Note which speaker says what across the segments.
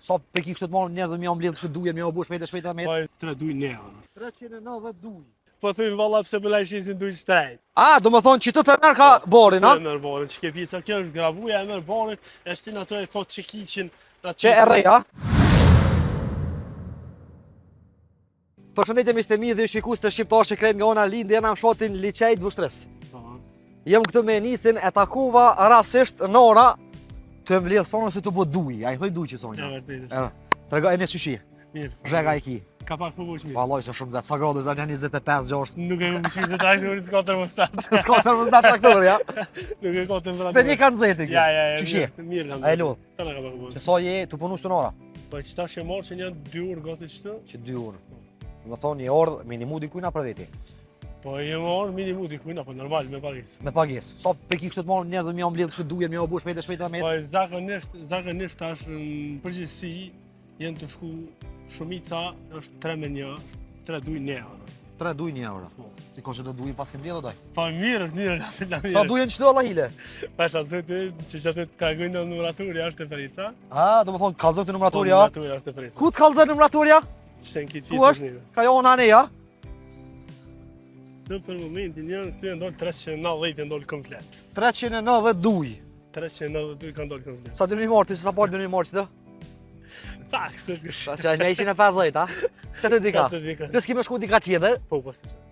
Speaker 1: Sa pe ki kështë të marrë njerëzë më mbledh kështë dujen, më bu shpejt me.
Speaker 2: Po 3 duj ne.
Speaker 1: 390 duj.
Speaker 2: Po thujmë valla pse bëlaj shisin duj shtrejt.
Speaker 1: Do më thonë që të për merë ka borin, a?
Speaker 2: E merë borin, që ke pjesa kjo është gravuja, e merë borin, e shtin ato e ka që kiqin.
Speaker 1: Që e rej, a? Përshëndetje mistemi dhe shikus të shqiptarë që krejt nga ona lindë, jena më shotin liqejt Vushtres. Jem këtu me nisin e takova rasisht Nora të mbledh sonën se të bo duj, a i thoj duj që sonja.
Speaker 2: Ja, vërtet.
Speaker 1: Trega e një syshi,
Speaker 2: Mirë.
Speaker 1: zhega e ki.
Speaker 2: Ka pak përbush mirë.
Speaker 1: Valoj se shumë zetë, sa gradë zë gjenë 25-6.
Speaker 2: Nuk e më përbush të traktorit, s'ka termostat.
Speaker 1: S'ka termostat traktor, ja?
Speaker 2: Nuk e ka temperaturë.
Speaker 1: S'pe një kanë zeti kjo.
Speaker 2: Ja.
Speaker 1: Qyshje?
Speaker 2: Mirë,
Speaker 1: A e lodh?
Speaker 2: Tëna ka pak përbush.
Speaker 1: Që sa je të punu së Nora?
Speaker 2: Po që ta shë marë që njën 2 orë gati qëtë?
Speaker 1: Që 2 orë. Më thonë një orë minimu dikujna për veti.
Speaker 2: Po e marë minimu dikujna, po normal, me pagesë.
Speaker 1: Me pagesë. Sa pe ki kështë të marrë njerëzë më mbledh kështë dujen, më bu shpejt me.
Speaker 2: Po zakonisht tash në përgjithësi jenë të shku shumica është 3 me 1, 3 duj ne.
Speaker 1: 3 duj 1 euro. Ti ko që do duj pas ke mbledh o daj?
Speaker 2: Po mirë është mirë, la mirë.
Speaker 1: Sa dujen qëtë Allah hile?
Speaker 2: Pasha zëti që që të tregojnë në numeratori është e përisa.
Speaker 1: Do më thonë kalzok të numeratorja?
Speaker 2: Numeratori është e përisa.
Speaker 1: Ku të kalzok numeratorja?
Speaker 2: Qënë kitë
Speaker 1: Ku
Speaker 2: fisë
Speaker 1: është? Ka jo ona ne, ja?
Speaker 2: Në për momentin njën këtë e ndollë 390 e ndollë komplet.
Speaker 1: 390 duj.
Speaker 2: 392 ka ndollë komplet.
Speaker 1: Sa dërni marë, ti se sa parë dërni marë që të?
Speaker 2: Pak, së të
Speaker 1: Sa që e 150, a? Që të dika?
Speaker 2: Që të dika.
Speaker 1: Pës kime shku dika tjetër?
Speaker 2: Po.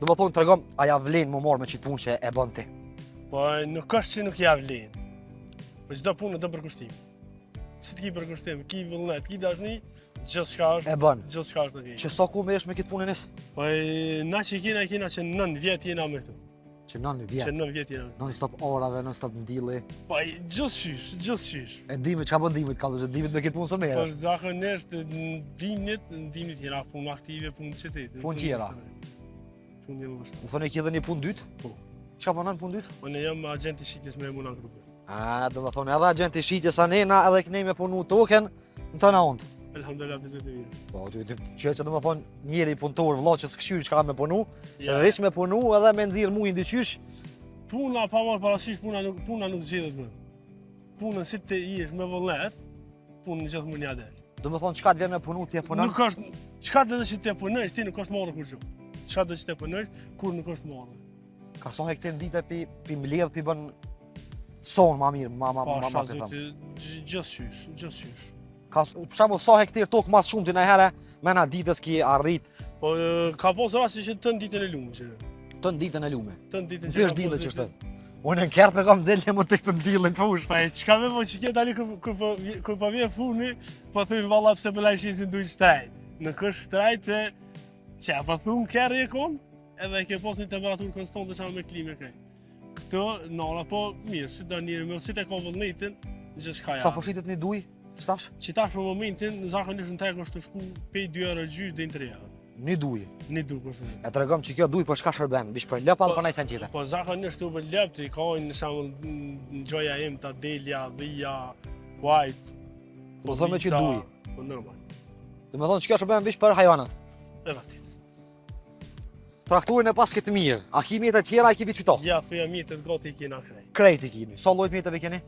Speaker 1: Do më thonë të regom, aja vlenë më marë me qitë punë që e bën ti.
Speaker 2: Po nuk është që nuk ja vlenë. Po qdo punë do përkushtim. Si të ki përkushtim, ki vullnet, ki dashni, gjithçka është.
Speaker 1: E bën.
Speaker 2: Gjithçka është okej.
Speaker 1: Që sa ku me esh me kitë punën nisë?
Speaker 2: Po na që kena që 9 vjet jena me këtu.
Speaker 1: Që 9
Speaker 2: Që
Speaker 1: vjetë.
Speaker 2: 9 vjet jena me këtu.
Speaker 1: Non stop orave, non stop ndili.
Speaker 2: Po gjithçysh.
Speaker 1: E dimit, çka bën dimit, kallu që dimit me kitë punë së
Speaker 2: Po
Speaker 1: merë.
Speaker 2: zakonisht në dimnit jena punë aktive, punë qytetit.
Speaker 1: Punë tjera.
Speaker 2: Punë një mështë.
Speaker 1: Më thonë e ki dhe një punë dytë?
Speaker 2: Po.
Speaker 1: Qa bënon punë dytë?
Speaker 2: Unë jam agent i shitjes me Muna Grupe.
Speaker 1: Do më thonë edhe agent i shitjes anena edhe kënej me punu token në tëna ondë.
Speaker 2: Elhamdulillah për zotë mirë.
Speaker 1: Po, që do më thonë njeri punëtor vëlla që s'këshyri që ka me punu,
Speaker 2: Ja.
Speaker 1: edhe ish me punu edhe me nxirë mujnë dyqysh.
Speaker 2: Puna pa marrë parasysh, puna nuk zgjedhet më. Punën si të jesh me vullnet, punën gjithmonë ja del.
Speaker 1: Do më thonë qka të vjen me punu ti e punon?
Speaker 2: Nuk është, çka do të të punësh, ti nuk është marrë kur gjë. Çka do të punësh, kur nuk është marrë.
Speaker 1: Ka sa hektar dite pi mbledh pi bën son ma mirë, ma
Speaker 2: Pasha
Speaker 1: të thëmë.
Speaker 2: zotë gjithçysh.
Speaker 1: Ka për shembull sa hektar tokë mas shumë ti na herë me na ditës ki arrit
Speaker 2: Po ka pas rasti që tën ditën e lumë që.
Speaker 1: tën ditën e lume.
Speaker 2: Tën ditën që.
Speaker 1: Pesh dillë që shtet. Unë në kertë me kam nxelë më të këtë dillën fush.
Speaker 2: Pa e çka me po që ke dali kur po vjen funi, po thujmë valla pse bëlaj shisin duj shtrejt. Nuk është shtrejt që po thun kerri e kon, edhe ke pas një temperaturë konstante sa me klimë këj. Këto nora po mirë, si do njëri me si të ka vullnetin, gjithçka ja.
Speaker 1: Sa po shitet një duj? Stash?
Speaker 2: Që tash për momentin zakonisht në tek është të shku pe 2 orë gjysh deri në 3 orë.
Speaker 1: Një duj.
Speaker 2: Një duk është.
Speaker 1: E të regom që kjo duj për shka shërben, bish për lëpa dhe për najsen qite.
Speaker 2: Po zakonisht u për lëp të i kajnë në shembull në gjoja im ta delja, dhia, kuajt.
Speaker 1: Po thome që duj.
Speaker 2: Po normal.
Speaker 1: Dhe me thonë që kjo shërben bish për hajonat.
Speaker 2: E vërtet.
Speaker 1: Traktorin e pas këtë mirë, a ki mjetë e tjera, a ki vitë qëto?
Speaker 2: Ja, thuja mjetet gati i kena krej.
Speaker 1: Krejt i kini. Sa lojt mjetëve keni?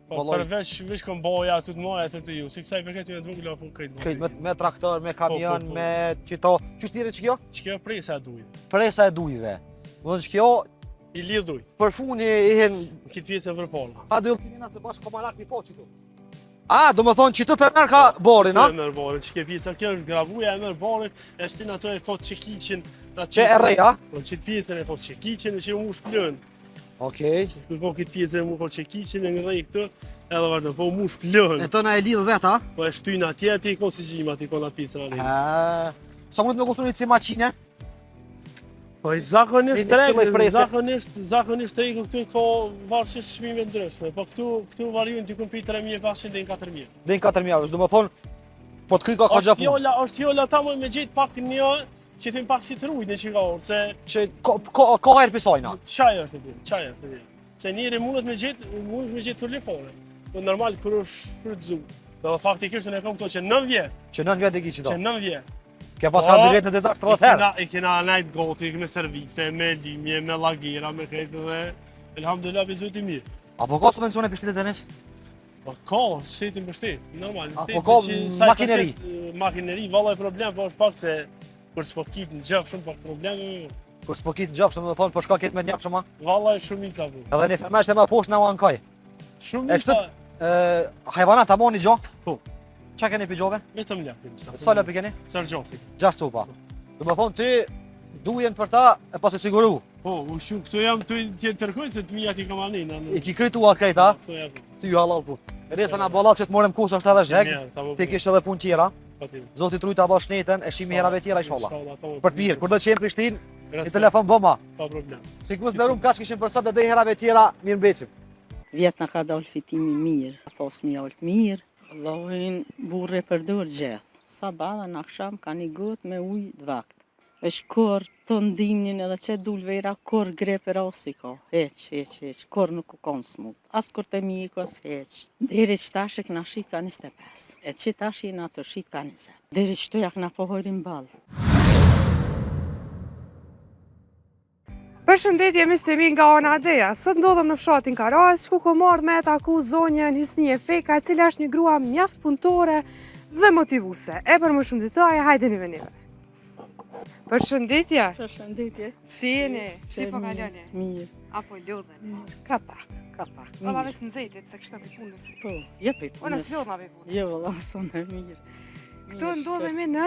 Speaker 2: Po përveç komboja, të maja, të ju, si kësaj përket ju në dvogla, po krejt.
Speaker 1: Krejt me traktor, me kamion,
Speaker 2: Po.
Speaker 1: me qëto. Qështë tjere që kjo?
Speaker 2: Që kjo presa e duj.
Speaker 1: Presa e dujve. Më dhënë që kjo,
Speaker 2: I lidh duj.
Speaker 1: për funi i hen...
Speaker 2: Këtë pjesën për pola.
Speaker 1: A do jëllë se bashkë komalak mi po qëtu. Do më thonë që të për merë ka borin, a?
Speaker 2: E merë borin, që ke pjesa kjo është gravuja, e merë borin, e shtin ato e kot çekiqin.
Speaker 1: Që e rej, a?
Speaker 2: Po që pjesën e kot çekiqin, që u shplën.
Speaker 1: Okej.
Speaker 2: Kur ko këtë pjesën e mu kot çekiqin, e ngrej këtë, edhe vazhdo, po mu shplën.
Speaker 1: E të na e lidhë vetë, a?
Speaker 2: Po e shtyn atje, ti i kon si gjima, ti i kon atë pjesën anë.
Speaker 1: Sa mund të me kushtu një si maqine?
Speaker 2: Po i zakonisht
Speaker 1: Një cillë i prese.
Speaker 2: zakonisht treku këtu ka varësisht çmime ndryshme, po këtu variojnë diku prej 3500 deri në 4000.
Speaker 1: Dhe në 4.000 euro, do më thonë, po të kuj ka gjapu.
Speaker 2: Është fjolla ta me gjetë pak një që thim pak si të rujt në që ka orë, se
Speaker 1: Që ka herë pisojna.
Speaker 2: qaj është të bërë, Se njëri mundet me gjetë telefone, po normal kër është frytzu. Dhe faktikisht në e kam këto që 9 vjetë,
Speaker 1: Që 9 vjetë e ki qito.
Speaker 2: që 9 vjetë.
Speaker 1: Ke pas ka direkt në detar 30 herë.
Speaker 2: I kena najt goti me servise, me limje, me lagira, me krejtë dhe elhamdulillah për zotë i mirë.
Speaker 1: Apo ka subvencione për shtetet e nësë?
Speaker 2: Po ka, shetin mbështet, normal.
Speaker 1: Po ka makineri.
Speaker 2: Makineri, valla e problem, po është pak se kur s'po kip në gjef shumë pak probleme.
Speaker 1: Kur s'po kitë në gjafshëm, do thonë, po shka kitë me njapshëm, ma?
Speaker 2: Valla e shumica bu.
Speaker 1: Edhe një fermesh të me poshtë në ankaj.
Speaker 2: Shumica.
Speaker 1: Hajvanat a moni gjo?
Speaker 2: Po.
Speaker 1: Qa keni pi gjove?
Speaker 2: Vetëm lëpim.
Speaker 1: Sa lëpi keni?
Speaker 2: Sërgjofi.
Speaker 1: 6 cupa. Do me thonë ti dujen për ta e pas e siguru.
Speaker 2: Po, u shumë këtu jam të tërkoj se të mija ki kam anina.
Speaker 1: I ki krytuar krejta,
Speaker 2: Thoja po.
Speaker 1: ty ju halal ku. Resa na ballat që të morëm kusë është edhe zheg, ti kish edhe pun tjera. Zoti trujta ba shnetën, e shimi herave tjera inshallah. Për të mirë, kur do të qenë Prishtinë, i telefon bëma.
Speaker 2: Pa problem.
Speaker 1: Sikus në rumë kaç kishim përsa dhe dhe herave tjera, mirë mbecim.
Speaker 3: Vjetë në ka dalë fitimi mirë, pas mjallët mirë. Allahin burre për dorë gjithë. Sabah dhe në aksham ka një gotë me ujë dvakt. Vesh kur të ndimnin edhe që dul vera, kur grepe rasi ka. Heq, kur nuk u konë smut. As kur të mikos, heq. Deri që tash e këna shit ka 25. E që tash i në të shit ka 20. Deri që të jak na pohojrin balë.
Speaker 4: Përshëndetje miqtemi nga Ona Adeja. Sot ndodhem në fshatin Karaç, ku ko marrë me taku zonjën Hysnie Feka, e cila është një grua mjaft punëtore dhe motivuese. E për më shumë detale, hajde një venive. Përshëndetje.
Speaker 3: Përshëndetje.
Speaker 4: Si jeni? Si po kaloni?
Speaker 3: Mirë.
Speaker 4: Apo lodheni?
Speaker 3: Ka pak.
Speaker 4: Valla vesh në nxehtit se kështë për punës.
Speaker 3: Po, jepi punës.
Speaker 4: Unë s'lodh nga për punës.
Speaker 3: Jo, valla, sonë mirë.
Speaker 4: Këtu ndodhemi në?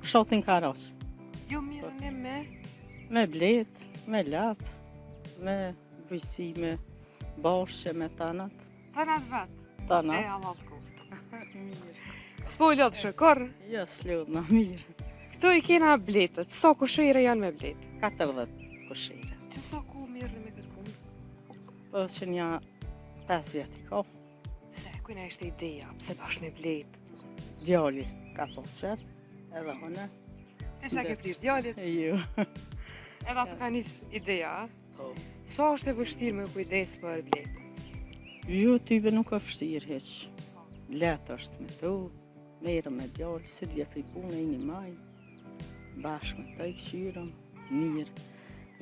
Speaker 3: Fshatin Karaç.
Speaker 4: Jo mirë në me?
Speaker 3: Me blet, me lap, me bujësi, me bashkë, me tanat.
Speaker 4: Tanat vetë? E
Speaker 3: Tanat.
Speaker 4: Allah të koftë.
Speaker 3: Mirë.
Speaker 4: S'po i lodhë shëkor?
Speaker 3: Jo, s'lodhna, mirë.
Speaker 4: Këtu i kena bletët. Sa kushire janë me bletë?
Speaker 3: 40 kushire.
Speaker 4: Që sa ku mirë me këtë punë?
Speaker 3: Po që një 5 vjetë i ka.
Speaker 4: Se, kujna ishte ideja, pse bash me bletë?
Speaker 3: Djali ka pas qef, edhe hone.
Speaker 4: Ti sa ke prish djalit?
Speaker 3: Jo.
Speaker 4: Edhe atë ka nis ideja, a?
Speaker 3: Po.
Speaker 4: Sa është e vështirë me kujdes për bletë?
Speaker 3: Jo, tyve nuk ka fështirë heq. Letë është me to, merë me djali, se dhja për i punë e një maj. Bashkë me të i këshyrëm, mirë.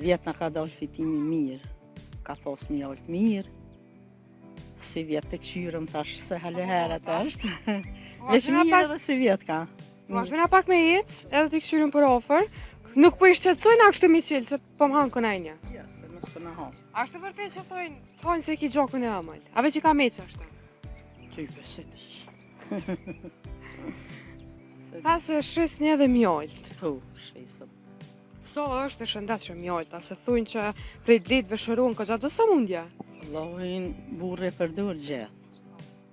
Speaker 3: Vjetë në ka dalë fitimi mirë, ka pas mjallët mirë. Si vjetë të këshyrëm tash, se halë herët është. Vesh mirë edhe si vjetë ka.
Speaker 4: Vazhdojna pak me jetë, edhe t'i këshyrëm për ofër. Nuk po i shqetësojnë a kështu mi qilë, se po më hanë kënajnja.
Speaker 3: Ja, se mos për në hanë.
Speaker 4: A është të vërtet që thojnë se ki gjokën e ëmëll? A veç i ka meqë është?
Speaker 3: Type se ti.
Speaker 4: Tha se shesni edhe mjallët.
Speaker 3: Po, shesëm.
Speaker 4: So është e shëndetshëm mjallët, a se thujnë që prej bletëve shëruan ka gjatë sa mundja?
Speaker 3: Allahin burre për dorë gjithë.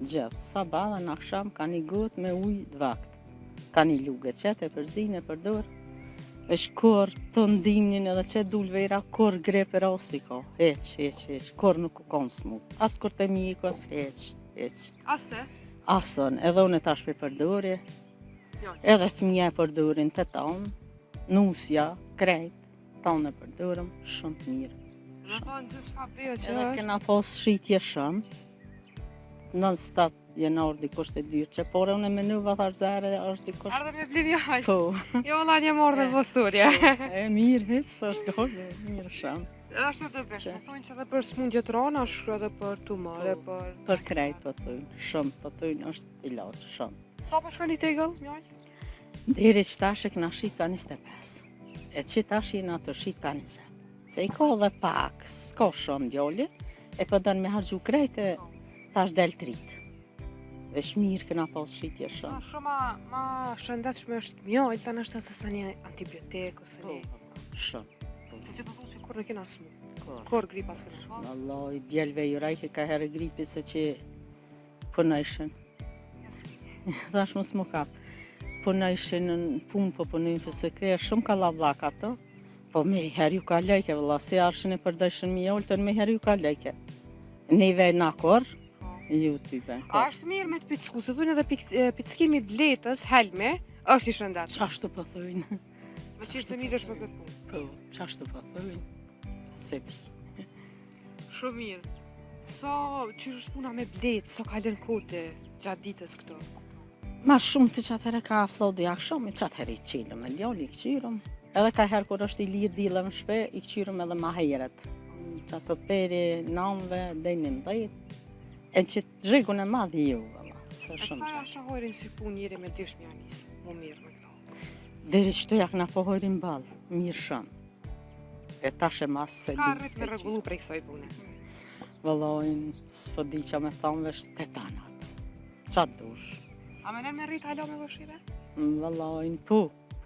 Speaker 3: Gjithë. Sabah dhe në aksham ka një gotë me ujë dvakt. Ka një luge qete për zine për dorë. Vesh kur të ndimnin edhe që dul vera, kur grepe rasi ka. Heq. Kur nuk u konë smut. As kur të mikos, heq.
Speaker 4: Aste?
Speaker 3: Ason, edhe unë tash për përdori. Edhe fëmija e përdorin të tonë. Nusja, krejt, tonë e përdorëm shumë të mirë.
Speaker 4: Në thonë të shka bejo që
Speaker 3: Edhe
Speaker 4: është?
Speaker 3: kena pas shritje shumë. Non stop jenar dikush të dyrë që pore unë e menuva tharzare është dikush.
Speaker 4: Ardhe me blim jaj.
Speaker 3: Po.
Speaker 4: Jo, la një morë dhe posturje.
Speaker 3: E mirë, hitë, është dole, mirë shumë.
Speaker 4: Edhe ashtu të besh, me thonë që edhe për smundjet rana, është edhe për tumore, për...
Speaker 3: Për krejt po thujnë, shumë po thujnë është ilaç, shumë.
Speaker 4: Sa po shkoni tegëll, mjallë?
Speaker 3: Deri që tash e këna shit ka 25. E që tash i në të shit ka 20. Se i ka dhe pak, s'ka shumë djali, e po dënë me hargju krejt e tash del trit. Vesh mirë këna pas shitje shumë.
Speaker 4: Shumë ma shëndetshme është mjallë, ta nështë se sa një antibiotik, ose një...
Speaker 3: Shumë.
Speaker 4: Se ty përdo që kur në kena smu,
Speaker 3: Kur.
Speaker 4: kur gripa s'kena pa?
Speaker 3: Allah, i djelve i rajke ka herë gripi se që punojshin. Thash mos më kap. Punojshin në punë, po punojnë fësëkreja, shumë ka lavlak ato. Po me herë ju ka lejke, vëlla, si arshin e përdojshin mi jollë, me herë ju ka lejke. Neve në akor, ju type.
Speaker 4: A është mirë me të picku, se thunë edhe pickimi bletës, helme, është i shëndetshëm.
Speaker 3: Qashtu po thujnë.
Speaker 4: Me qishë se mirë është për këtë punë.
Speaker 3: Po, qashtu po thujnë. Se di.
Speaker 4: Shumë mirë. Sa, qysh është puna me bletë, sa ka lënë kote gjatë ditës këto?
Speaker 3: Ma shumë të qatëherë ka flodi akshom, i qatëherë i qilëm, e djalli i këqyrëm. Edhe ka herë kur është i lirë dile në shpe, i këqyrëm edhe ma heret. Qato peri 9 dhe 11, E që të zhegun e madhi ju, valla. Se
Speaker 4: E
Speaker 3: shumë
Speaker 4: sa
Speaker 3: gjatë.
Speaker 4: shahojrin si pun njëri me dish një anis, mu mirë me këto.
Speaker 3: Deri qëto jak na pohojrin balë, mirë shumë. E tash e mas se
Speaker 4: Ska
Speaker 3: di.
Speaker 4: rrit me rregullu prej kësoj pune.
Speaker 3: Vallojnë, s'po di qa me thonë vesh të tanat. Qa dush?
Speaker 4: A menen me rrit hala me vëshire?
Speaker 3: Vallojnë, po.